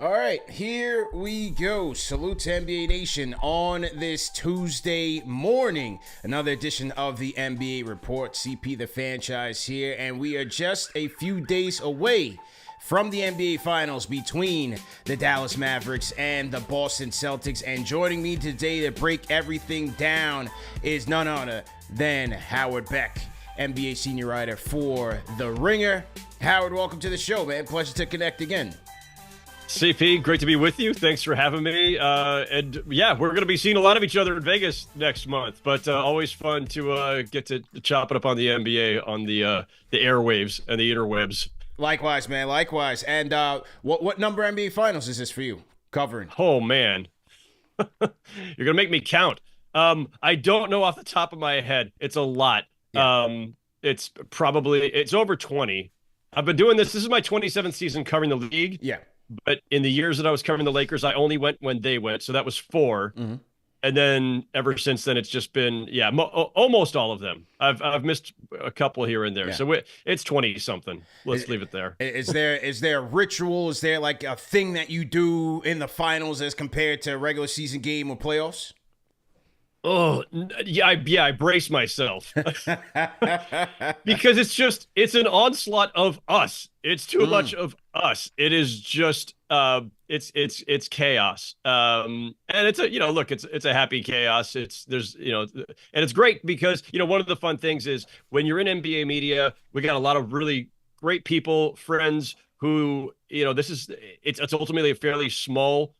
All right, here we go. Salute to NBA Nation on this Tuesday morning. Another edition of the NBA Report. CP the franchise here, and we are just a few days away from the NBA Finals between the Dallas Mavericks and the Boston Celtics. And joining me today to break everything down is none other than Howard Beck, NBA senior writer for The Ringer. Howard, welcome to the show, man. Pleasure to connect again. CP, great to be with you. Thanks for having me. And yeah, we're going to be seeing a lot of each other in Vegas next month, but always fun to get to chop it up on the NBA on the airwaves and the interwebs. Likewise, man. Likewise. And what number NBA Finals is this for you covering? Oh, man. You're going to make me count. I don't know off the top of my head. It's a lot. Yeah. It's over 20. I've been doing this. This is my 27th season covering the league. Yeah. But in the years that I was covering the Lakers, I only went when they went. So that was 4. Mm-hmm. And then ever since then, it's just been, almost all of them. I've missed a couple here and there. Yeah. So it's 20 something. Let's leave it there. Is there a ritual? Is there like a thing that you do in the finals as compared to a regular season game or playoffs? Oh, yeah, I brace myself because it's an onslaught of us. It's too much of us. It is just, it's chaos. And it's it's a happy chaos. And it's great because, one of the fun things is when you're in NBA media, we got a lot of really great people, friends who, it's ultimately a fairly small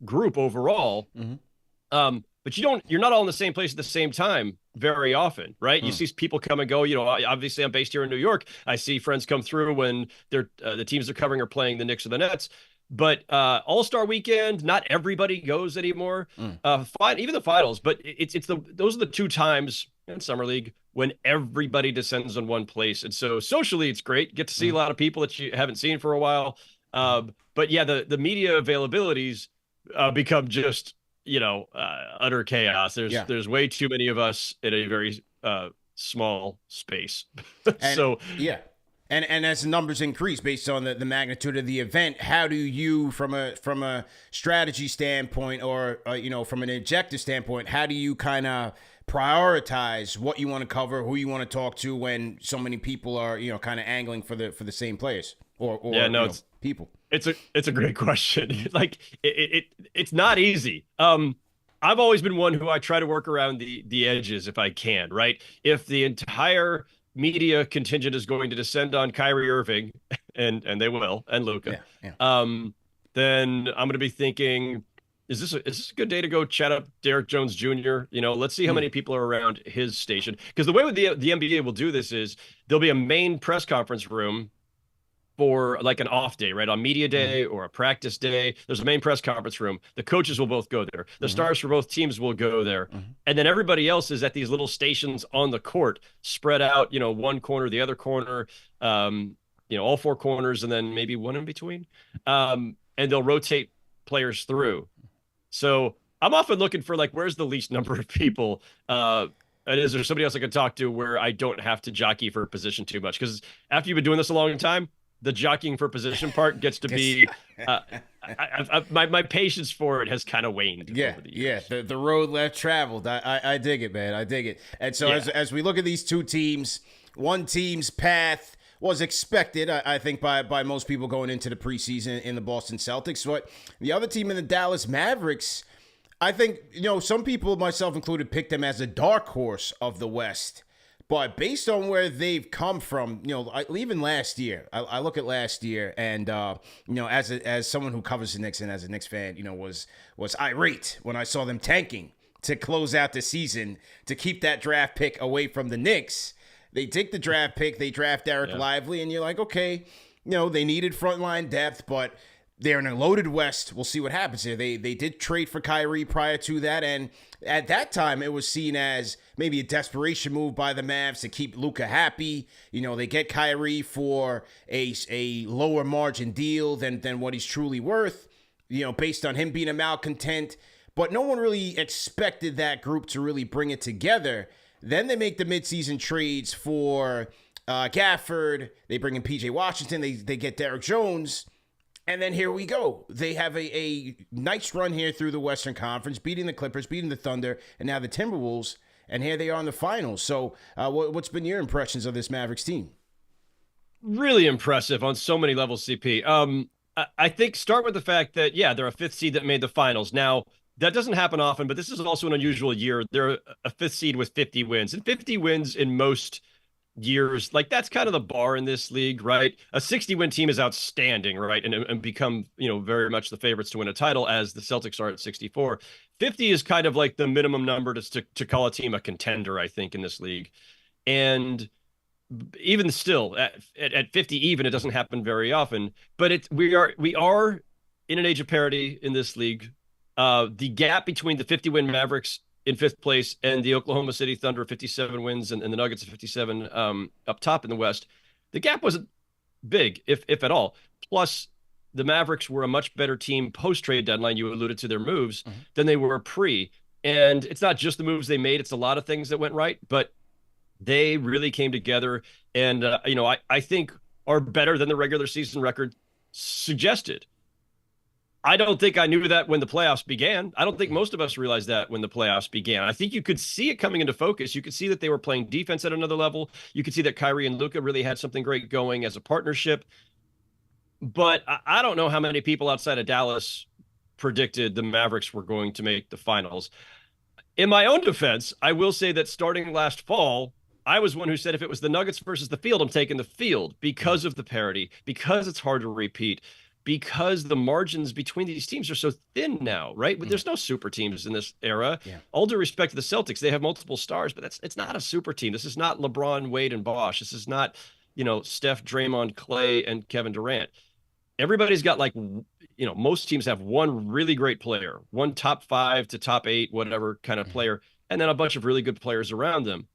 group overall. Mm-hmm. But you're not all in the same place at the same time very often, right? You see people come and go. Obviously I'm based here in New York. I see friends come through when they're the teams they're covering are playing the Knicks or the Nets. But All-Star Weekend, not everybody goes anymore. Even the finals, but those are the two times in Summer League when everybody descends on one place. And so socially, it's great. Get to see a lot of people that you haven't seen for a while. But yeah, the media availabilities become just utter chaos. There's way too many of us in a very small space. And as the numbers increase based on the magnitude of the event, how do you, from a strategy standpoint or from an objective standpoint, how do you kind of prioritize what you want to cover, who you want to talk to when so many people are kind of angling for the same players or people? It's a great question. Like it's not easy. I've always been one who I try to work around the edges if I can, right? If the entire media contingent is going to descend on Kyrie Irving, and they will, and Luka, then I'm going to be thinking, is this a good day to go chat up Derek Jones Jr.? Let's see how many people are around his station. Because the way the NBA will do this is there'll be a main press conference room for like an off day, right? On media day or a practice day, there's a main press conference room. The coaches will both go there. The stars for both teams will go there. And then everybody else is at these little stations on the court, spread out, one corner, the other corner, all 4 corners, and then maybe one in between. And they'll rotate players through. So I'm often looking for where's the least number of people? And is there somebody else I can talk to where I don't have to jockey for a position too much? Because after you've been doing this a long time, the jockeying for position part gets to be my patience for it has kind of waned over the years. The road left traveled. I dig it, man. I dig it. And so as we look at these two teams, one team's path was expected, I think, by most people going into the preseason in the Boston Celtics. But the other team in the Dallas Mavericks, I think, some people, myself included, picked them as a dark horse of the West. But based on where they've come from, even last year, I look at last year and, as someone who covers the Knicks and as a Knicks fan, was irate when I saw them tanking to close out the season to keep that draft pick away from the Knicks. They take the draft pick, they draft Eric Lively, and you're like, okay, they needed frontline depth, but they're in a loaded West. We'll see what happens here. They did trade for Kyrie prior to that, and at that time, it was seen as maybe a desperation move by the Mavs to keep Luka happy. They get Kyrie for a lower margin deal than what he's truly worth, based on him being a malcontent. But no one really expected that group to really bring it together. Then they make the midseason trades for Gafford. They bring in P.J. Washington. They get Derek Jones. And then here we go. They have a nice run here through the Western Conference, beating the Clippers, beating the Thunder, and now the Timberwolves. And here they are in the finals. So what's been your impressions of this Mavericks team? Really impressive on so many levels, CP. I think start with the fact that, yeah, they're a fifth seed that made the finals. Now, that doesn't happen often, but this is also an unusual year. They're a fifth seed with 50 wins, and 50 wins in most years, like that's kind of the bar in this league, right? A 60-win team is outstanding, right? And become, very much the favorites to win a title, as the Celtics are at 64. 50 is kind of like the minimum number to call a team a contender, I think, in this league. And even still, at 50 even, it doesn't happen very often. But we are in an age of parity in this league. The gap between the 50-win Mavericks in fifth place and the Oklahoma City Thunder 57 wins and the Nuggets of 57 up top in the West, the gap wasn't big, if at all. Plus, the Mavericks were a much better team post-trade deadline. You alluded to their moves than they were pre. And it's not just the moves they made. It's a lot of things that went right, but they really came together and, I think are better than the regular season record suggested. I don't think I knew that when the playoffs began. I don't think most of us realized that when the playoffs began. I think you could see it coming into focus. You could see that they were playing defense at another level. You could see that Kyrie and Luka really had something great going as a partnership. But I don't know how many people outside of Dallas predicted the Mavericks were going to make the finals. In my own defense, I will say that starting last fall, I was one who said if it was the Nuggets versus the field, I'm taking the field because of the parity, because it's hard to repeat, because the margins between these teams are so thin now, right? But there's no super teams in this era. Yeah. All due respect to the Celtics, they have multiple stars, but it's not a super team. This is not LeBron, Wade, and Bosh. This is not, Steph, Draymond, Clay, and Kevin Durant. Everybody's got most teams have one really great player, one top 5 to top 8, whatever kind of player, and then a bunch of really good players around them.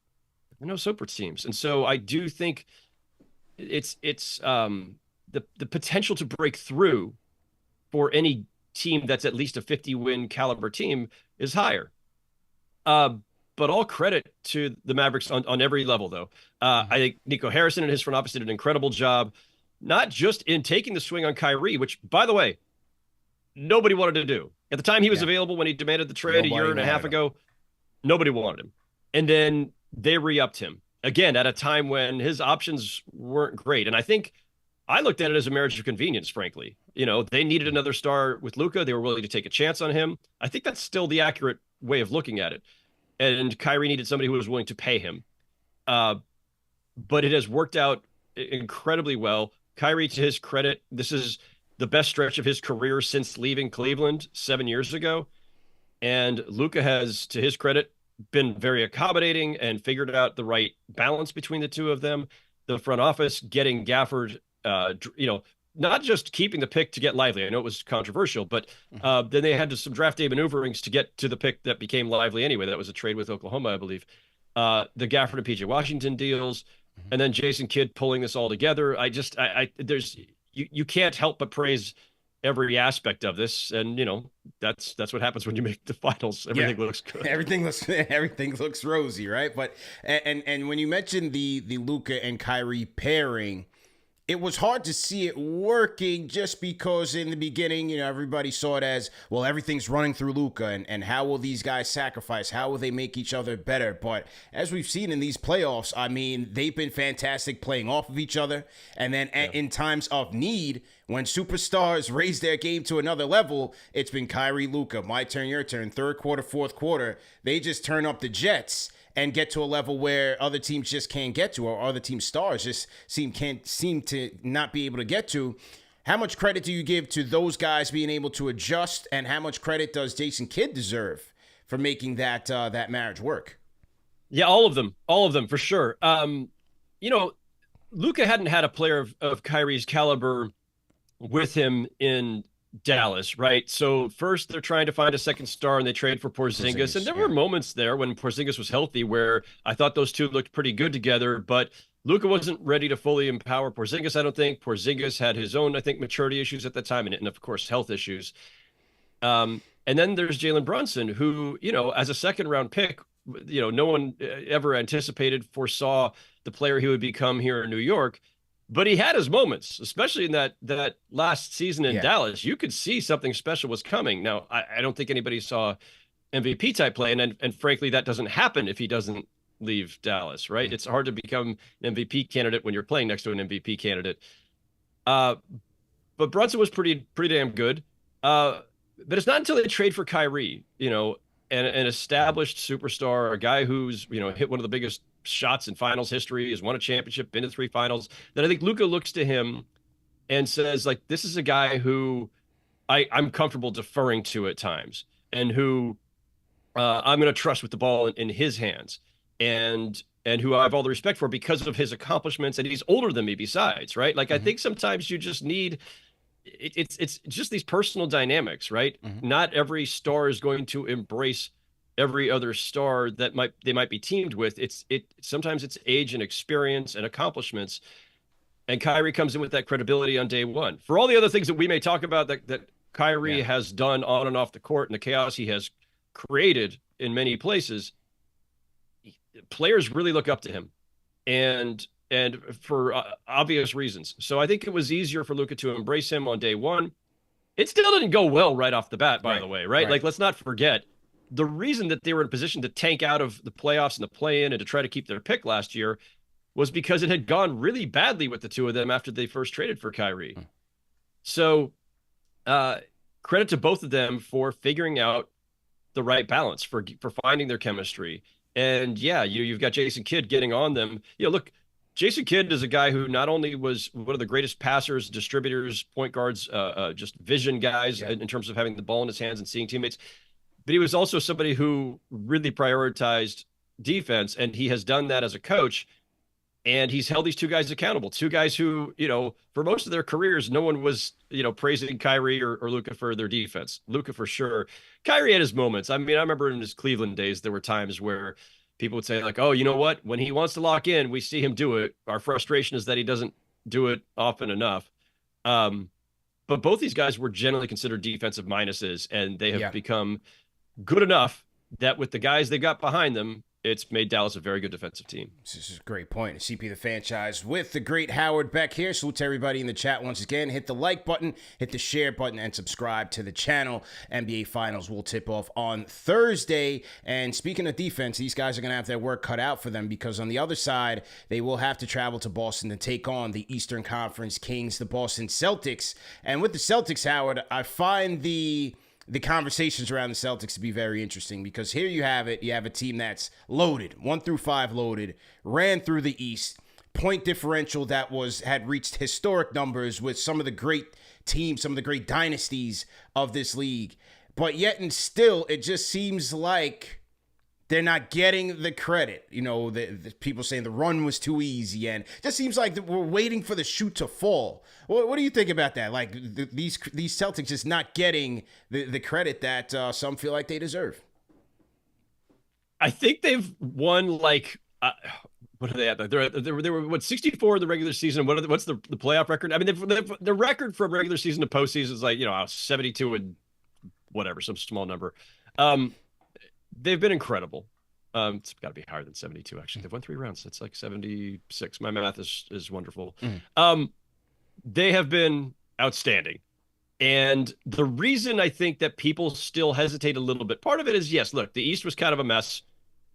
There are no super teams. And so I do think it's the potential to break through for any team that's at least a 50-win caliber team is higher. But all credit to the Mavericks on every level, though. I think Nico Harrison and his front office did an incredible job, not just in taking the swing on Kyrie, which, by the way, nobody wanted to do. At the time he was available when he demanded the trade a year and a half ago, nobody wanted him. And then they re-upped him, again, at a time when his options weren't great. And I think I looked at it as a marriage of convenience, frankly. They needed another star with Luka. They were willing to take a chance on him. I think that's still the accurate way of looking at it. And Kyrie needed somebody who was willing to pay him. But it has worked out incredibly well. Kyrie, to his credit, this is the best stretch of his career since leaving Cleveland 7 years ago. And Luka has, to his credit, been very accommodating and figured out the right balance between the two of them. The front office getting Gafford, not just keeping the pick to get Lively. I know it was controversial, but then they had some draft day maneuverings to get to the pick that became Lively anyway. That was a trade with Oklahoma, I believe. The Gafford and PJ Washington deals, and then Jason Kidd pulling this all together. You can't help but praise every aspect of this, and that's what happens when you make the finals. Everything looks good. Everything looks rosy, right? But and when you mentioned the Luka and Kyrie pairing, it was hard to see it working just because in the beginning, everybody saw it as, well, everything's running through Luka, and how will these guys sacrifice? How will they make each other better? But as we've seen in these playoffs, I mean, they've been fantastic playing off of each other. And then in times of need, when superstars raise their game to another level, it's been Kyrie, Luka, my turn, your turn, third quarter, fourth quarter. They just turn up the Jets and get to a level where other teams just can't get to, or other team stars just can't seem to not be able to get to. How much credit do you give to those guys being able to adjust, and how much credit does Jason Kidd deserve for making that marriage work? Yeah, all of them for sure. Luka hadn't had a player of Kyrie's caliber with him in Dallas, right? So first they're trying to find a second star and they trade for Porzingis. And there were moments there when Porzingis was healthy where I thought those two looked pretty good together, but Luka wasn't ready to fully empower Porzingis, I don't think. Porzingis had his own, I think, maturity issues at that time and of course, health issues. And then there's Jalen Brunson, who, as a second round pick, no one ever anticipated, foresaw the player he would become here in New York. but he had his moments, especially in that last season in Yeah. Dallas. You could see something special was coming. Now, I don't think anybody saw MVP type play, and frankly, that doesn't happen if he doesn't leave Dallas, right? It's hard to become an MVP candidate when you're playing next to an MVP candidate. Uh, but Brunson was pretty damn good. But it's not until they trade for Kyrie, an established superstar, a guy who's hit one of the biggest shots in finals history, has won a championship, been to 3 finals, that I think Luka looks to him and says, like, this is a guy who I'm comfortable deferring to at times, and who I'm going to trust with the ball in his hands, and who I have all the respect for because of his accomplishments, and he's older than me besides, right? Like, I think sometimes you just need it's just these personal dynamics, right? Not every star is going to embrace every other star that they might be teamed with. Sometimes it's age and experience and accomplishments. And Kyrie comes in with that credibility on day one. For all the other things that we may talk about that Kyrie has done on and off the court and the chaos he has created in many places, players really look up to him, and for obvious reasons. So I think it was easier for Luka to embrace him on day one. It still didn't go well right off the bat, by the way, right? Like, let's not forget, the reason that they were in a position to tank out of the playoffs and the play-in and to try to keep their pick last year was because it had gone really badly with the two of them after they first traded for Kyrie. So credit to both of them for figuring out the right balance, for finding their chemistry. And yeah, you've got Jason Kidd getting on them. Look, Jason Kidd is a guy who not only was one of the greatest passers, distributors, point guards, just vision guys in terms of having the ball in his hands and seeing teammates, but he was also somebody who really prioritized defense, and he has done that as a coach. And he's held these two guys accountable. Two guys who, for most of their careers, no one was, praising Kyrie or Luka for their defense. Luka for sure. Kyrie had his moments. I mean, I remember in his Cleveland days, there were times where people would say, like, oh, you know what? When he wants to lock in, we see him do it. Our frustration is that he doesn't do it often enough. But both these guys were generally considered defensive minuses, and they have become good enough that with the guys they got behind them, it's made Dallas a very good defensive team. This is a great point. CP the franchise with the great Howard Beck here. Salute to everybody in the chat once again. Hit the like button, hit the share button, and subscribe to the channel. NBA Finals will tip off on Thursday. And speaking of defense, these guys are going to have their work cut out for them, because on the other side, they will have to travel to Boston to take on the Eastern Conference Kings, the Boston Celtics. And with the Celtics, Howard, I find the conversations around the Celtics to be very interesting, because here you have it. You have a team that's loaded, 1 through 5 loaded, ran through the East, point differential that had reached historic numbers with some of the great teams, some of the great dynasties of this league. But yet and still, it just seems like they're not getting the credit. The people saying the run was too easy, and it just seems like we're waiting for the shoe to fall. What do you think about that? Like, these Celtics just not getting the credit that some feel like they deserve. I think they've won, like, what are they at? They were 64 in the regular season. What's the playoff record? I mean, the record from regular season to postseason is like 72 and whatever, some small number. They've been incredible. It's got to be higher than 72, actually. They've won 3 rounds. It's like 76. My math is wonderful. They have been outstanding. And the reason I think that people still hesitate a little bit, part of it is, yes, look, the East was kind of a mess.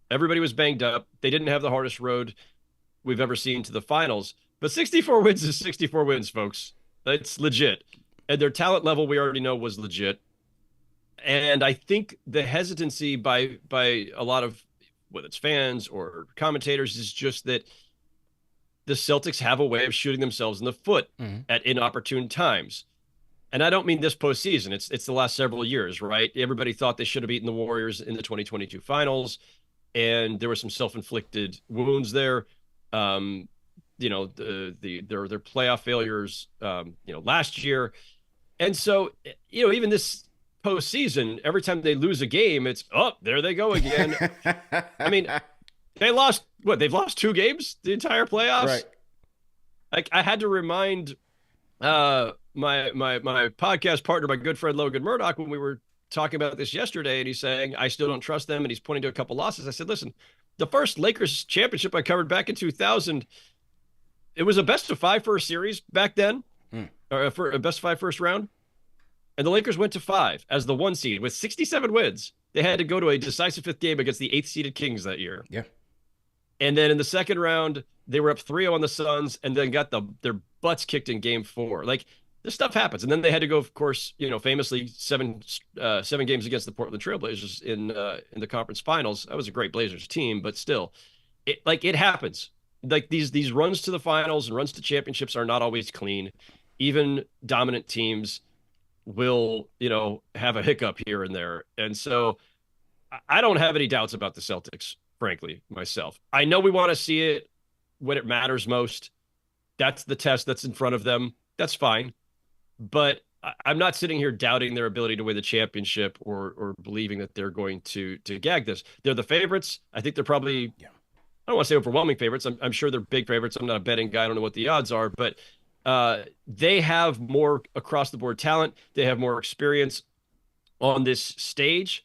Everybody was banged up. They didn't have the hardest road we've ever seen to the finals. But 64 wins is 64 wins, folks. It's legit. And their talent level, we already know, was legit. And I think the hesitancy by a lot of, whether it's fans or commentators, is just that the Celtics have a way of shooting themselves in the foot at inopportune times. And I don't mean this postseason. It's the last several years, right? Everybody thought they should have beaten the Warriors in the 2022 finals, and there were some self-inflicted wounds there. Their playoff failures, last year. And so, even this postseason, every time they lose a game, it's, oh, there they go again. I mean, they've lost 2 games the entire playoffs. Right. Like, I had to remind my podcast partner, my good friend Logan Murdoch, when we were talking about this yesterday, and he's saying, I still don't trust them, and he's pointing to a couple losses. I said, listen, the first Lakers championship I covered back in 2000, it was a best of five first series back then, Hmm. or for a best of five first round. And the Lakers went to 5 as the 1 seed with 67 wins. They had to go to a decisive 5th game against the 8th seeded Kings that year. Yeah. And then in the second round, they were up 3-0 on the Suns and then got their butts kicked in game 4. Like, this stuff happens. And then they had to go, of course, famously 7 games against the Portland Trailblazers in the conference finals. That was a great Blazers team, but still, it happens. Like, these runs to the finals and runs to championships are not always clean. Even dominant teams will, have a hiccup here and there. And so I don't have any doubts about the Celtics, frankly, myself. I know we want to see it when it matters most. That's the test that's in front of them. That's fine. But I'm not sitting here doubting their ability to win the championship or believing that they're going to gag this. They're the favorites. I think they're probably, I don't want to say overwhelming favorites. I'm sure they're big favorites. I'm not a betting guy. I don't know what the odds are, but they have more across the board talent. They have more experience on this stage.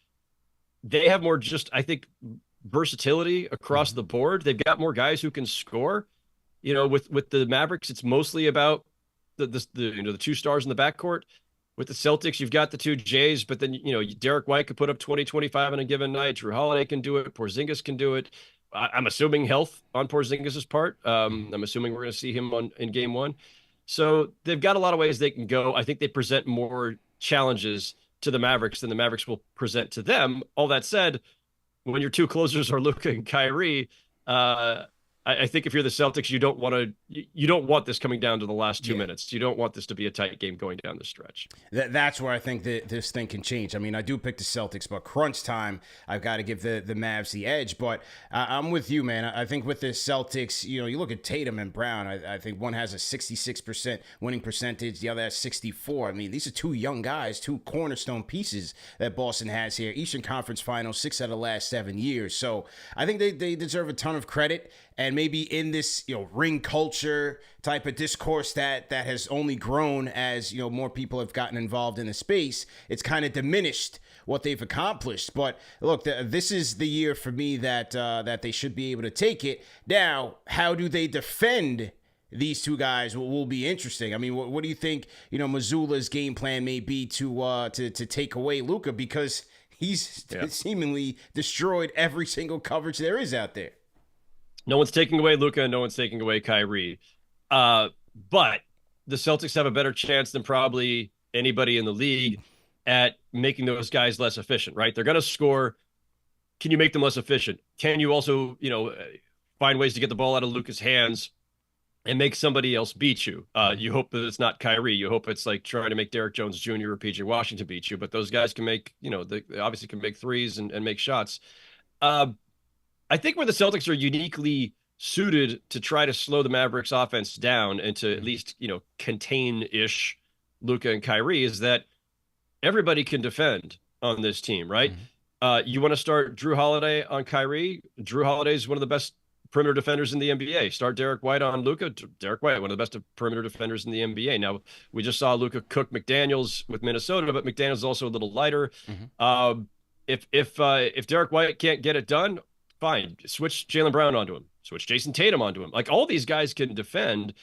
They have more just, I think, versatility across the board. They've got more guys who can score. With the Mavericks, it's mostly about the 2 stars in the backcourt. With the Celtics, you've got the 2 Jays, but then, Derek White could put up 20, 25 on a given night. Drew Holiday can do it. Porzingis can do it. I'm assuming health on Porzingis' part. I'm assuming we're going to see him in game 1. So they've got a lot of ways they can go. I think they present more challenges to the Mavericks than the Mavericks will present to them. All that said, when your 2 closers are Luka and Kyrie, I think if you're the Celtics, you don't want this coming down to the last 2 minutes. You don't want this to be a tight game going down the stretch. That's where I think that this thing can change. I mean, I do pick the Celtics, but crunch time, I've got to give the Mavs the edge. But I'm with you, man. I think with the Celtics, you look at Tatum and Brown. I think one has a 66% winning percentage. The other has 64%. I mean, these are 2 young guys, 2 cornerstone pieces that Boston has here. Eastern Conference Finals, 6 out of the last 7 years. So I think they deserve a ton of credit. And maybe in this, ring culture type of discourse that has only grown as, more people have gotten involved in the space, it's kind of diminished what they've accomplished. But look, this is the year for me that they should be able to take it. Now, how do they defend these 2 guys will be interesting. I mean, what do you think, Missoula's game plan may be to take away Luka, because he's seemingly destroyed every single coverage there is out there. No one's taking away Luka, and no one's taking away Kyrie. But the Celtics have a better chance than probably anybody in the league at making those guys less efficient, right? They're going to score. Can you make them less efficient? Can you also, find ways to get the ball out of Luka's hands and make somebody else beat you? You hope that it's not Kyrie. You hope it's like trying to make Derek Jones Jr. or PJ Washington beat you. But those guys can make, they obviously can make threes and make shots. I think where the Celtics are uniquely suited to try to slow the Mavericks offense down and to at least, contain-ish Luka and Kyrie is that everybody can defend on this team, right? You want to start Drew Holiday on Kyrie? Drew Holiday is one of the best perimeter defenders in the NBA. Start Derek White on Luka. Derek White, one of the best perimeter defenders in the NBA. Now, we just saw Luka cook McDaniels with Minnesota, but McDaniels is also a little lighter. If Derek White can't get it done, fine. Switch Jaylen Brown onto him. Switch Jason Tatum onto him. Like, all these guys can defend.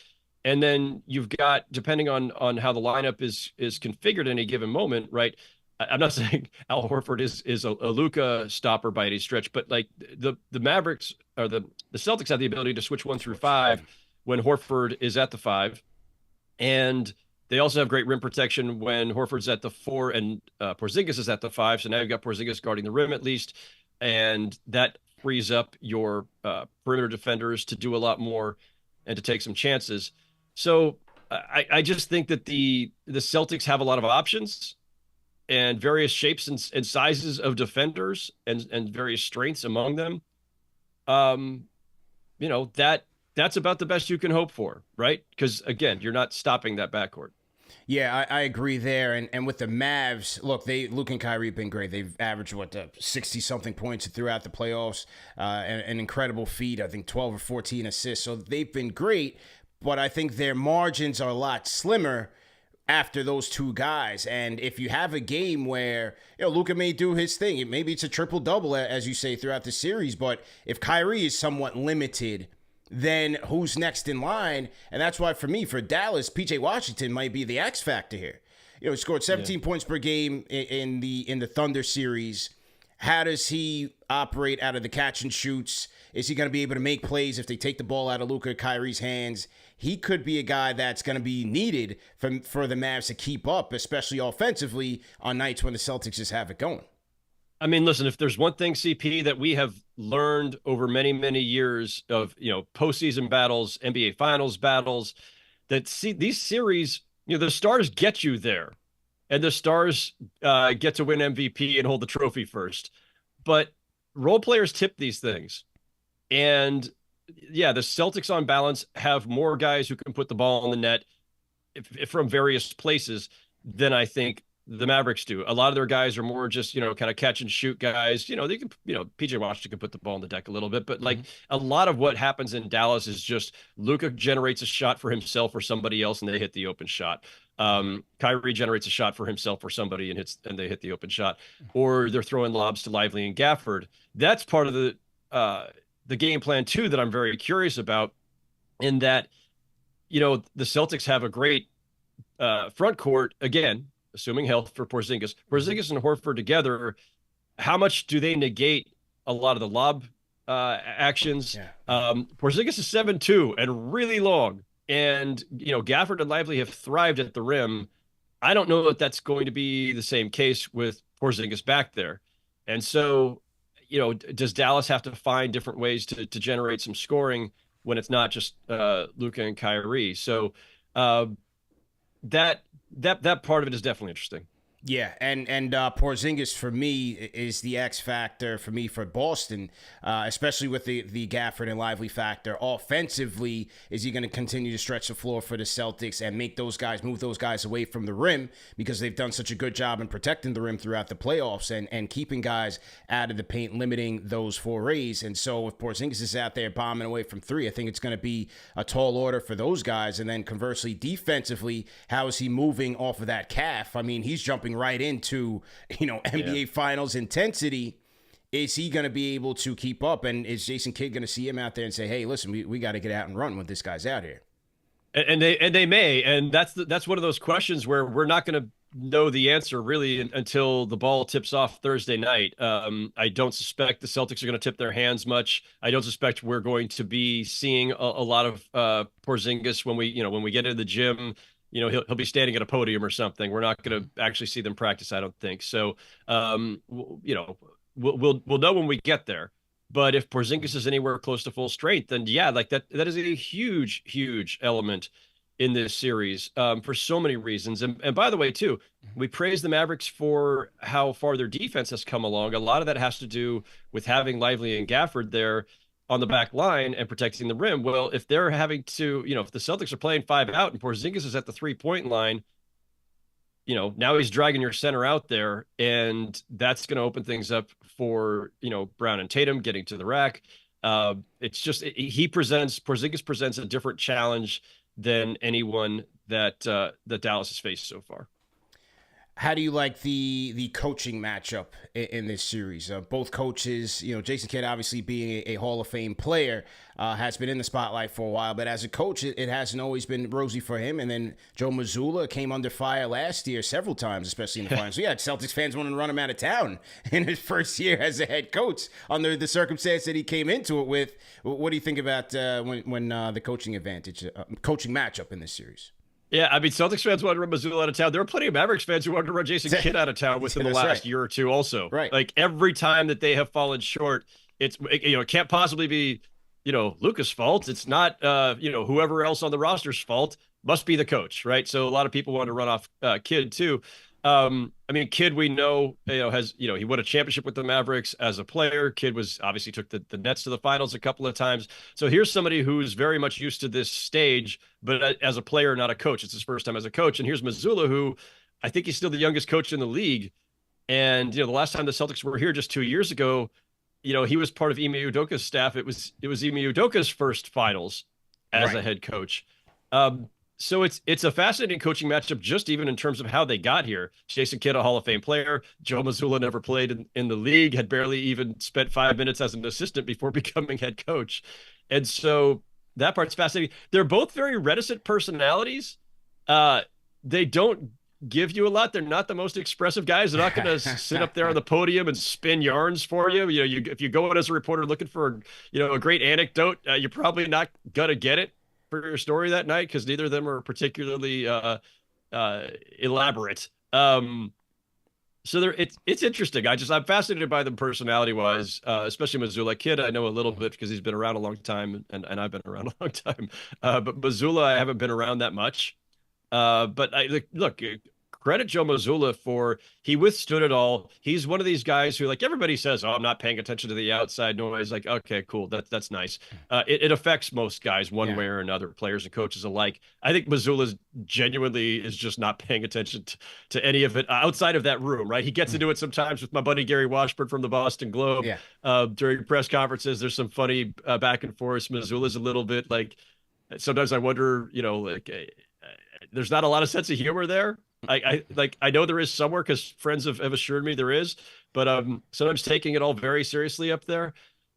And then you've got, depending on how the lineup is configured in any given moment, right? I'm not saying Al Horford is a Luka stopper by any stretch, but like the Mavericks or the Celtics have the ability to switch 1 through 5 when Horford is at the 5. And they also have great rim protection when Horford's at the 4 and Porzingis is at the 5. So now you've got Porzingis guarding the rim at least. And that frees up your perimeter defenders to do a lot more and to take some chances. So I just think that the Celtics have a lot of options and various shapes and sizes of defenders and various strengths among them. That's about the best you can hope for, right? Because again, you're not stopping that backcourt. Yeah, I agree there. And with the Mavs, look, Luke and Kyrie have been great. They've averaged, 60-something points throughout the playoffs. An incredible feat. I think 12 or 14 assists. So they've been great, but I think their margins are a lot slimmer after those 2 guys. And if you have a game where, Luka may do his thing, maybe it's a triple-double, as you say, throughout the series, but if Kyrie is somewhat limited then who's next in line? And that's why, for me, for Dallas, PJ Washington might be the X factor here. He scored 17 points per game in the Thunder series. How does he operate out of the catch and shoots? Is he going to be able to make plays if they take the ball out of Luka Kyrie's hands? He could be a guy that's going to be needed for the Mavs to keep up, especially offensively on nights when the Celtics just have it going. I mean, listen, if there's one thing, CP, that we have learned over many, many years of, postseason battles, NBA Finals battles, that these series, the stars get you there, and the stars get to win MVP and hold the trophy first. But role players tip these things. And yeah, the Celtics on balance have more guys who can put the ball on the net if from various places than I think the Mavericks do. A lot of their guys are more just, kind of catch and shoot guys. They can, PJ Washington can put the ball on the deck a little bit, but like a lot of what happens in Dallas is just Luka generates a shot for himself or somebody else and they hit the open shot. Kyrie generates a shot for himself or somebody and they hit the open shot, or they're throwing lobs to Lively and Gafford. That's part of the game plan too that I'm very curious about, in that, the Celtics have a great front court, again, assuming health for Porzingis. Porzingis and Horford together, how much do they negate a lot of the lob actions? Porzingis is 7'2" and really long. And, Gafford and Lively have thrived at the rim. I don't know if that's going to be the same case with Porzingis back there. And so, does Dallas have to find different ways to generate some scoring when it's not just Luka and Kyrie? So that part of it is definitely interesting. Yeah, and Porzingis for me is the X factor for me for Boston, especially with the Gafford and Lively factor. Offensively, is he going to continue to stretch the floor for the Celtics and move those guys away from the rim, because they've done such a good job in protecting the rim throughout the playoffs and keeping guys out of the paint, limiting those forays. And so if Porzingis is out there bombing away from three, I think it's going to be a tall order for those guys. And then conversely, defensively, how is he moving off of that calf? I mean, he's jumping right into NBA Finals intensity. Is he going to be able to keep up? And is Jason Kidd going to see him out there and say, hey, listen, we got to get out and run when this guy's out here? And they may, and that's one of those questions where we're not going to know the answer really until the ball tips off Thursday night. I don't suspect the Celtics are going to tip their hands much. I don't suspect we're going to be seeing a lot of Porzingis when we get into the gym. He'll be standing at a podium or something. We're not going to actually see them practice, I don't think. So, we'll know when we get there. But if Porzingis is anywhere close to full strength, then yeah, like that is a huge, huge element in this series for so many reasons. And by the way, too, we praise the Mavericks for how far their defense has come along. A lot of that has to do with having Lively and Gafford there on the back line and protecting the rim. Well, if they're having to, if the Celtics are playing 5 out and Porzingis is at the 3-point line, now he's dragging your center out there, and that's going to open things up for, Brown and Tatum getting to the rack. It's just, Porzingis presents a different challenge than anyone that Dallas has faced so far. How do you like the coaching matchup in this series? Both coaches, Jason Kidd obviously being a Hall of Fame player, has been in the spotlight for a while, but as a coach, it hasn't always been rosy for him. And then Joe Mazzulla came under fire last year several times, especially in the finals. So yeah, Celtics fans wanted to run him out of town in his first year as a head coach under the circumstance that he came into it with. What do you think about when the coaching matchup in this series? Yeah, I mean, Celtics fans wanted to run Mazzulla out of town. There were plenty of Mavericks fans who wanted to run Jason Kidd out of town within the last year or two also. Right. Like every time that they have fallen short, it can't possibly be, Luka's fault. It's not, whoever else on the roster's fault. Must be the coach, right? So a lot of people want to run off Kidd too. Kidd, we know, has, he won a championship with the Mavericks as a player. Kidd obviously took the Nets to the finals a couple of times. So here's somebody who's very much used to this stage, but as a player, not a coach. It's his first time as a coach. And here's Mazzulla, who I think he's still the youngest coach in the league. And, the last time the Celtics were here just 2 years ago, he was part of Ime Udoka's staff. It was Ime Udoka's first finals as a head coach. So it's a fascinating coaching matchup, just even in terms of how they got here. Jason Kidd, a Hall of Fame player. Joe Mazzulla never played in the league, had barely even spent 5 minutes as an assistant before becoming head coach. And so, that part's fascinating. They're both very reticent personalities. Uh, they don't give you a lot. They're not the most expressive guys. They're not going to sit up there on the podium and spin yarns for you. If you go in as a reporter looking for, a great anecdote, you're probably not going to get it for your story that night because neither of them are particularly elaborate. So it's interesting. I'm fascinated by them personality wise, especially Missoula. Kid, I know a little bit because he's been around a long time, and I've been around a long time. But Missoula, I haven't been around that much. But look, credit Joe Mazzulla for he withstood it all. He's one of these guys who, like everybody says, oh, I'm not paying attention to the outside noise. Like, okay, cool, that's nice. It affects most guys one way or another, players and coaches alike. I think Mazzulla genuinely is just not paying attention to any of it outside of that room, right? He gets into it sometimes with my buddy Gary Washburn from the Boston Globe. During press conferences, there's some funny back and forth. Mazzulla's a little bit like, sometimes I wonder, there's not a lot of sense of humor there. I know there is somewhere because friends have assured me there is, but sometimes taking it all very seriously up there.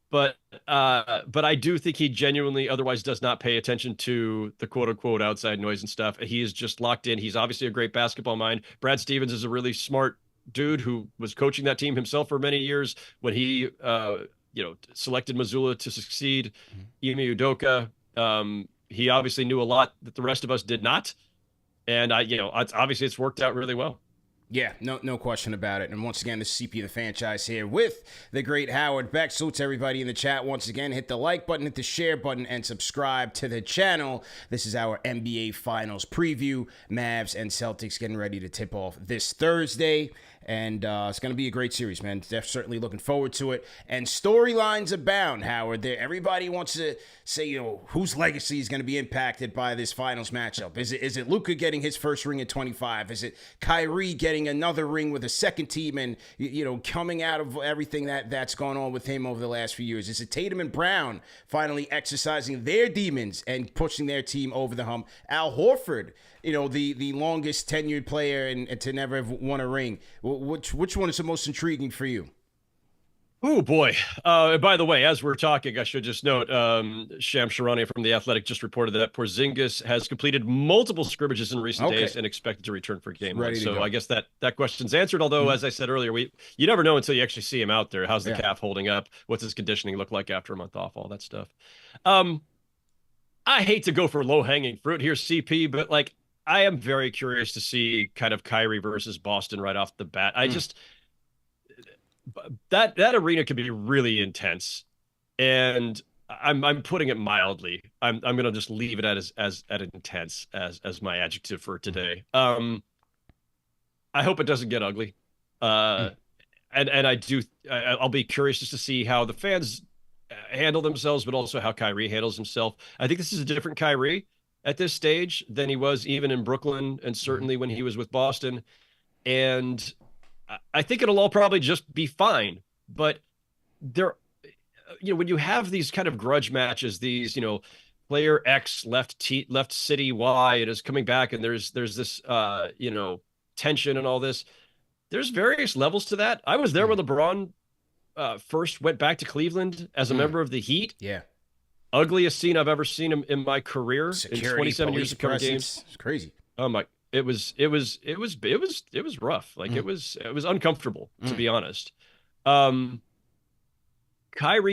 But I do think he genuinely otherwise does not pay attention to the quote unquote outside noise and stuff. He is just locked in. He's obviously a great basketball mind. Brad Stevens is a really smart dude who was coaching that team himself for many years when he selected Missoula to succeed. Ime Udoka. He obviously knew a lot that the rest of us did not. And obviously it's worked out really well. Yeah, no question about it. And once again, this is CP the Franchise here with the great Howard Beck. Salute to everybody in the chat. Once again, hit the like button, hit the share button, and subscribe to the channel. This is our NBA Finals preview. Mavs and Celtics getting ready to tip off this Thursday. And it's going to be a great series, man. They're certainly looking forward to it. And storylines abound, Howard. Everybody wants to say, whose legacy is going to be impacted by this finals matchup. Is it Luka getting his first ring at 25? Is it Kyrie getting another ring with a second team and, coming out of everything that's gone on with him over the last few years? Is it Tatum and Brown finally exercising their demons and pushing their team over the hump? Al Horford, the longest tenured player and to never have won a ring. Which one is the most intriguing for you? Oh, boy. By the way, as we're talking, I should just note, Sham Sharania from The Athletic just reported that Porzingis has completed multiple scrimmages in recent days and expected to return for game one. So I guess that question's answered, although, as I said earlier, you never know until you actually see him out there. How's the calf holding up? What's his conditioning look like after a month off? All that stuff. I hate to go for low-hanging fruit here, CP, but, I am very curious to see kind of Kyrie versus Boston right off the bat. I just that arena can be really intense, and I'm putting it mildly. I'm gonna just leave it as intense as my adjective for today. I hope it doesn't get ugly, and I'll be curious just to see how the fans handle themselves, but also how Kyrie handles himself. I think this is a different Kyrie at this stage than he was even in Brooklyn and certainly when he was with Boston. And I think it'll all probably just be fine. But when you have these kind of grudge matches, these, player X left city Y, it is coming back and there's this, tension and all this. There's various levels to that. I was there when LeBron first went back to Cleveland as a member of the Heat. Yeah. Ugliest scene I've ever seen him in my career. Security, in 27 years of covering games. It's crazy. Oh my! It was rough. It was uncomfortable, to be honest. Kyrie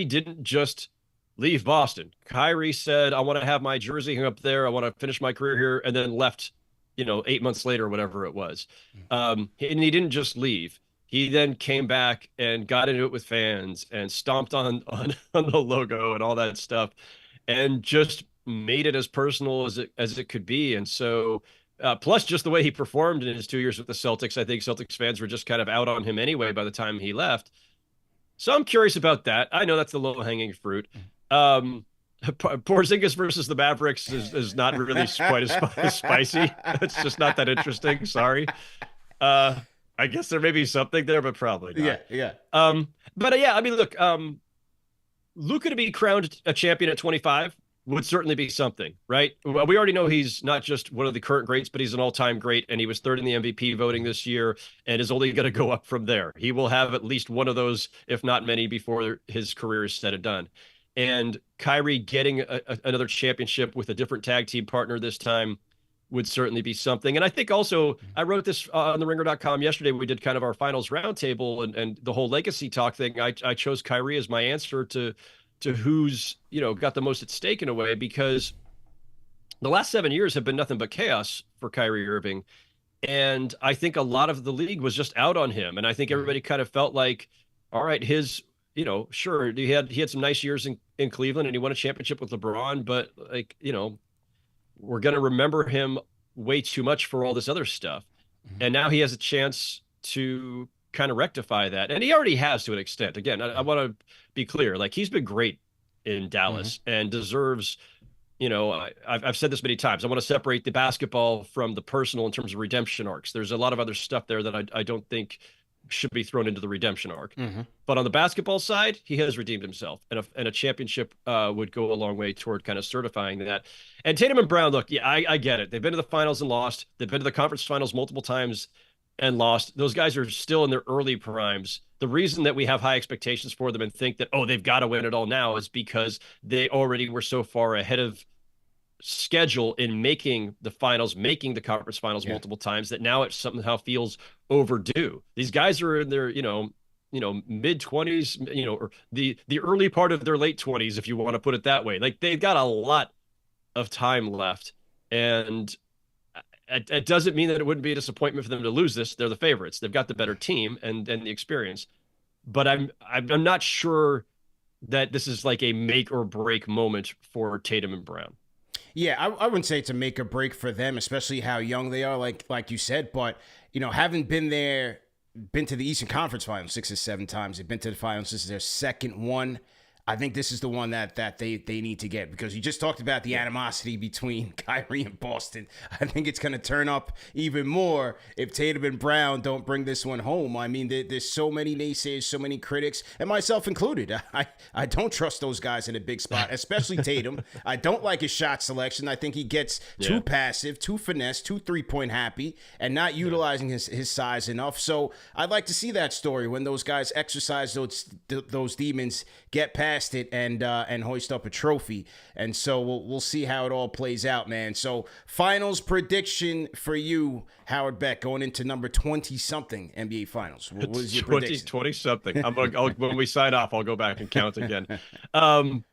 didn't just leave Boston. Kyrie said, "I want to have my jersey hung up there. I want to finish my career here," and then left. 8 months later, whatever it was. And he didn't just leave. He then came back and got into it with fans and stomped on the logo and all that stuff, and just made it as personal as it could be. And so, plus just the way he performed in his 2 years with the Celtics, I think Celtics fans were just kind of out on him anyway by the time he left. So I'm curious about that. I know that's the low hanging fruit. Porzingis versus the Mavericks is not really quite as spicy. It's just not that interesting. Sorry. I guess there may be something there, but probably not. Yeah. Look, Luka to be crowned a champion at 25 would certainly be something, right? We already know he's not just one of the current greats, but he's an all-time great, and he was third in the MVP voting this year and is only going to go up from there. He will have at least one of those, if not many, before his career is said and done. And Kyrie getting another championship with a different tag team partner this time would certainly be something. And I think also, I wrote this on the ringer.com yesterday. We did kind of our finals roundtable and the whole legacy talk thing. I chose Kyrie as my answer to who's, got the most at stake in a way, because the last 7 years have been nothing but chaos for Kyrie Irving. And I think a lot of the league was just out on him. And I think everybody kind of felt like, all right, sure, he had some nice years in Cleveland and he won a championship with LeBron, but we're going to remember him way too much for all this other stuff. And now he has a chance to kind of rectify that. And he already has to an extent. Again, I want to be clear. Like, he's been great in Dallas and deserves, I've said this many times. I want to separate the basketball from the personal in terms of redemption arcs. There's a lot of other stuff there that I don't think should be thrown into the redemption arc. But on the basketball side, he has redeemed himself, and a championship would go a long way toward kind of certifying that. And Tatum and Brown, look, yeah, I get it. They've been to the finals and lost. They've been to the conference finals multiple times and lost. Those guys are still in their early primes. The reason that we have high expectations for them and think that, they've got to win it all now is because they already were so far ahead of schedule in making the finals, making the conference finals multiple times, that now it somehow feels overdue. These guys are in their, mid 20s, or the early part of their late 20s, if you want to put it that way. Like, they've got a lot of time left, and it doesn't mean that it wouldn't be a disappointment for them to lose this. They're the favorites. They've got the better team and the experience, but I'm not sure that this is like a make or break moment for Tatum and Brown. Yeah, I wouldn't say it's a make or break for them, especially how young they are, like you said. But, having been to the Eastern Conference Finals 6 or 7 times, they've been to the finals. This is their second one. I think this is the one that they need to get, because you just talked about the animosity between Kyrie and Boston. I think it's going to turn up even more if Tatum and Brown don't bring this one home. I mean, there's so many naysayers, so many critics, and myself included. I don't trust those guys in a big spot, especially Tatum. I don't like his shot selection. I think he gets too passive, too finesse, too three-point happy, and not utilizing his size enough. So I'd like to see that story when those guys exercise those demons, get past it, and hoist up a trophy. And so we'll see how it all plays out, man. So finals prediction for you, Howard Beck, going into number 20-something NBA Finals. What was your prediction? 20-something. When we sign off, I'll go back and count again. I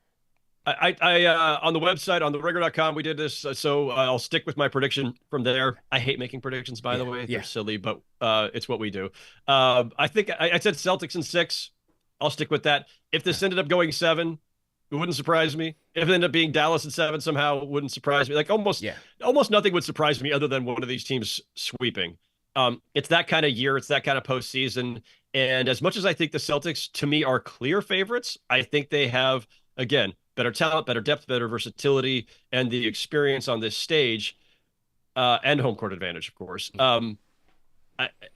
on the website, on the ringer.com, we did this, so I'll stick with my prediction from there. I hate making predictions, by the way. They're silly, but it's what we do. I think I said Celtics in 6. I'll stick with that. If this ended up going 7, it wouldn't surprise me. If it ended up being Dallas in 7 somehow, it wouldn't surprise me. Like, almost nothing would surprise me other than one of these teams sweeping. It's that kind of year. It's that kind of postseason. And as much as I think the Celtics, to me, are clear favorites, I think they have, again, better talent, better depth, better versatility, and the experience on this stage, and home court advantage, of course.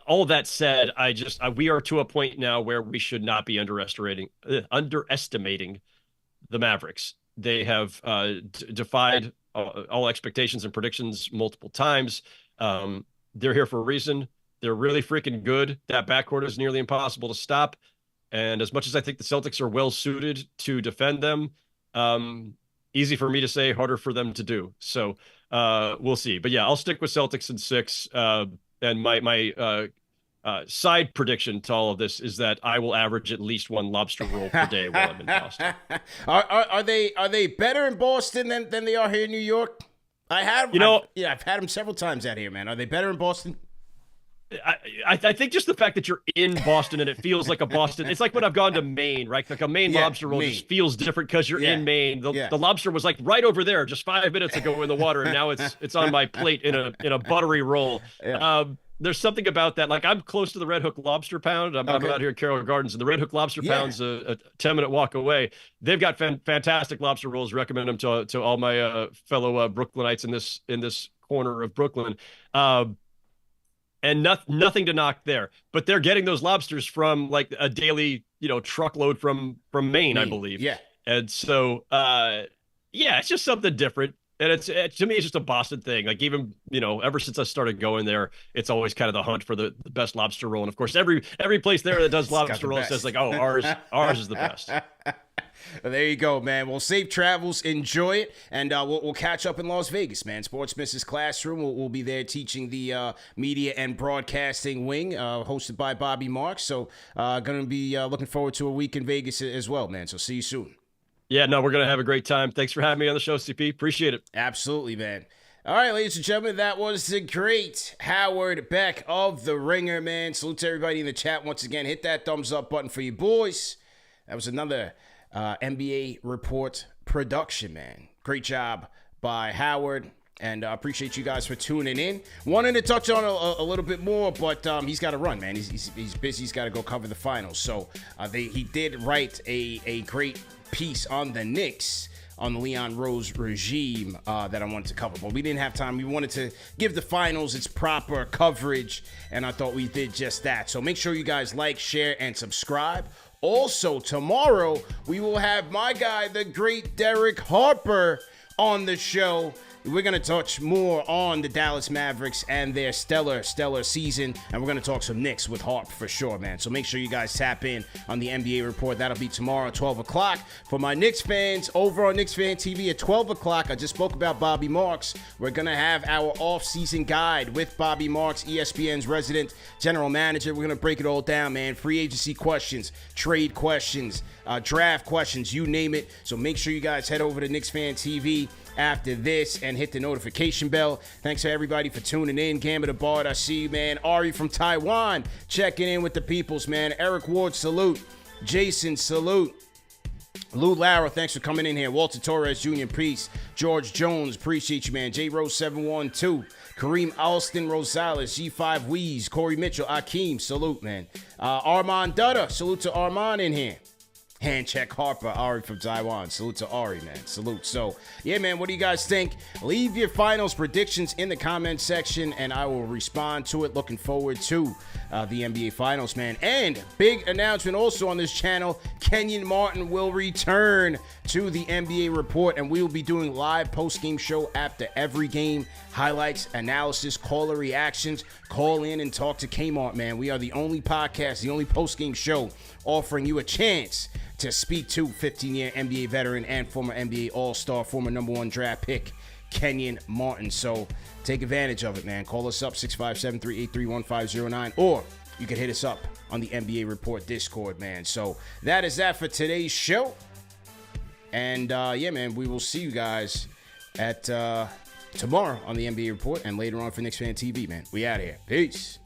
All that said, we are to a point now where we should not be underestimating the Mavericks. They have defied all expectations and predictions multiple times. They're here for a reason. They're really freaking good. That backcourt is nearly impossible to stop. And as much as I think the Celtics are well suited to defend them, easy for me to say, harder for them to do. So we'll see. But yeah, I'll stick with Celtics in 6. And my side prediction to all of this is that I will average at least 1 lobster roll per day while I'm in Boston. Are they better in Boston than they are here in New York? I've had them several times out here, man. Are they better in Boston? I think just the fact that you're in Boston and it feels like a Boston. It's like when I've gone to Maine, right? Like a Maine lobster roll just feels different because you're in Maine. The lobster was like right over there just 5 minutes ago in the water, and now it's on my plate in a buttery roll. There's something about that. Like, I'm close to the Red Hook Lobster Pound. I'm out here at Carroll Gardens, and the Red Hook Lobster Pound's a 10-minute walk away. They've got fantastic lobster rolls. Recommend them to all my fellow Brooklynites in this corner of Brooklyn. And nothing to knock there, but they're getting those lobsters from like a daily, truckload from Maine, I believe. Yeah. And so, it's just something different. And to me, it's just a Boston thing. Like, even, ever since I started going there, it's always kind of the hunt for the best lobster roll. And of course, every place there that does lobster roll says like, oh, ours is the best. There you go, man. Well, safe travels. Enjoy it. And we'll catch up in Las Vegas, man. Sports Missus Classroom. We'll be there teaching the media and broadcasting wing, hosted by Bobby Marks. So going to be looking forward to a week in Vegas as well, man. So see you soon. Yeah, no, we're going to have a great time. Thanks for having me on the show, CP. Appreciate it. Absolutely, man. All right, ladies and gentlemen, that was the great Howard Beck of The Ringer, man. Salute to everybody in the chat once again. Hit that thumbs up button for you boys. That was another NBA Report production, man. Great job by Howard, and I appreciate you guys for tuning in. Wanted to touch on a little bit more, but he's got to run, man. He's busy. He's got to go cover the finals. So he did write a great piece on the Knicks, on the Leon Rose regime that I wanted to cover. But we didn't have time. We wanted to give the finals its proper coverage, and I thought we did just that. So make sure you guys like, share, and subscribe. Also, tomorrow, we will have my guy, the great Derek Harper, on the show. We're going to touch more on the Dallas Mavericks and their stellar season, and we're going to talk some Knicks with Harp for sure, man. So make sure you guys tap in on the NBA Report. That'll be tomorrow at 12 o'clock. For my Knicks fans, over on Knicks Fan TV at 12 o'clock, I just spoke about Bobby Marks. We're going to have our off-season guide with Bobby Marks, ESPN's resident general manager. We're going to break it all down, man. Free agency questions, trade questions, draft questions, you name it. So make sure you guys head over to Knicks Fan TV after this and hit the notification bell. Thanks to everybody for tuning in. Gambit the Bard, I see you, man. Ari from Taiwan checking in with the peoples, man. Eric Ward, salute. Jason, salute. Lou Lara, thanks for coming in here. Walter Torres Jr., peace. George Jones, appreciate you, man. J Rose 712. Kareem Alston Rosales, G5 Weez, Corey Mitchell, Akeem, salute, man. Armand Dutta, salute to Armand in here. Hand check Harper, Ari from Taiwan. Salute to Ari, man. Salute. So, yeah, man, what do you guys think? Leave your finals predictions in the comment section, and I will respond to it. Looking forward to the NBA Finals, man. And big announcement also on this channel, Kenyon Martin will return to the NBA Report, and we will be doing live post-game show after every game. Highlights, analysis, caller reactions. Call in and talk to Kmart, man. We are the only podcast, the only post-game show offering you a chance to speak to 15-year NBA veteran and former NBA All-Star, former #1 draft pick, Kenyon Martin. So take advantage of it, man. Call us up, 657-383-1509, or you can hit us up on the NBA Report Discord, man. So that is that for today's show. And, yeah, man, we will see you guys at tomorrow on the NBA Report and later on for Knicks Fan TV, man. We out of here. Peace.